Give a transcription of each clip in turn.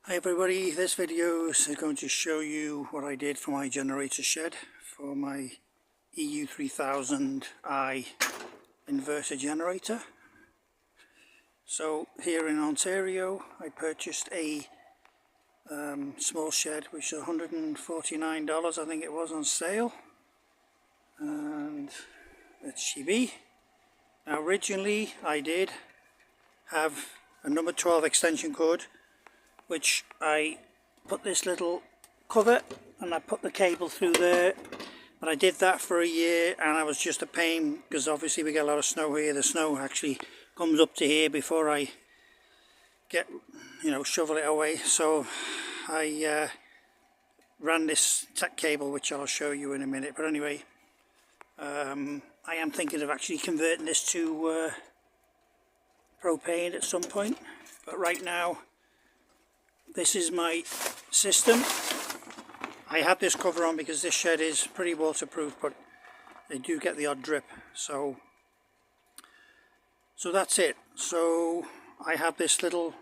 Hi everybody, this video is going to show you what I did for my generator shed for my EU3000i inverter generator. So here in Ontario I purchased a small shed which is $149 I think it was on sale, and let's see. Now originally I did have a number 12 extension cord which I put this little cover and I put the cable through there, but I did that for a year and I was just a pain because obviously we get a lot of snow here. The snow actually comes up to here before I get, shovel it away. So I ran this tech cable which I'll show you in a minute, but anyway, I am thinking of actually converting this to propane at some point, but right now this is my system. I have this cover on because this shed is pretty waterproof, but they do get the odd drip, so that's it. So I have this little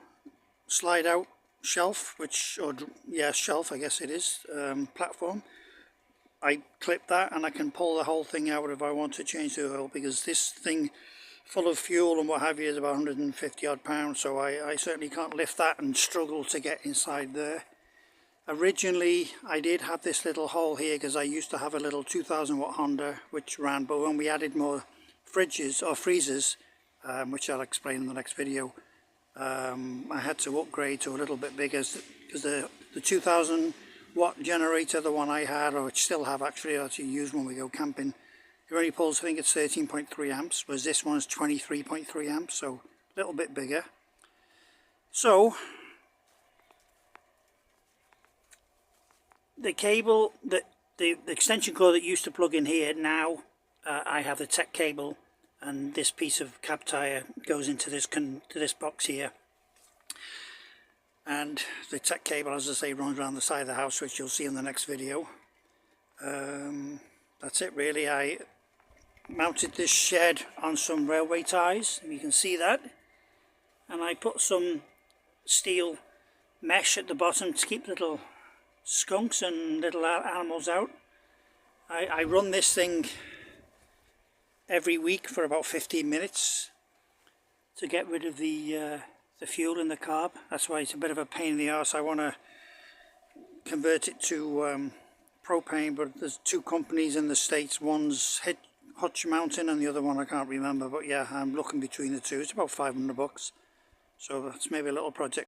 slide out shelf, shelf I guess it is, platform. I clip that and I can pull the whole thing out if I want to change the oil, because this thing full of fuel and what have you is about 150 odd pounds, so I certainly can't lift that and struggle to get inside there. Originally I did have this little hole here because I used to have a little 2000 watt Honda which ran, but when we added more fridges or freezers, which I'll explain in the next video, I had to upgrade to a little bit bigger, because the 2000 watt generator, the one I had, or which still have actually, I use when we go camping, it only pulls, I think it's 13.3 amps, whereas this one is 23.3 amps, so a little bit bigger. So the cable, the extension cord that used to plug in here, now I have the tech cable, and this piece of cab tire goes into this box here, and the tech cable, as I say, runs around the side of the house, which you'll see in the next video. That's it really. I mounted this shed on some railway ties, and you can see that, and I put some steel mesh at the bottom to keep little skunks and little animals out. I run this thing every week for about 15 minutes to get rid of the fuel in the carb. That's why it's a bit of a pain in the arse. I want to convert it to propane, but there's two companies in the States. One's Hutch Mountain and the other one I can't remember, but yeah, I'm looking between the two. It's about $500, so that's maybe a little project.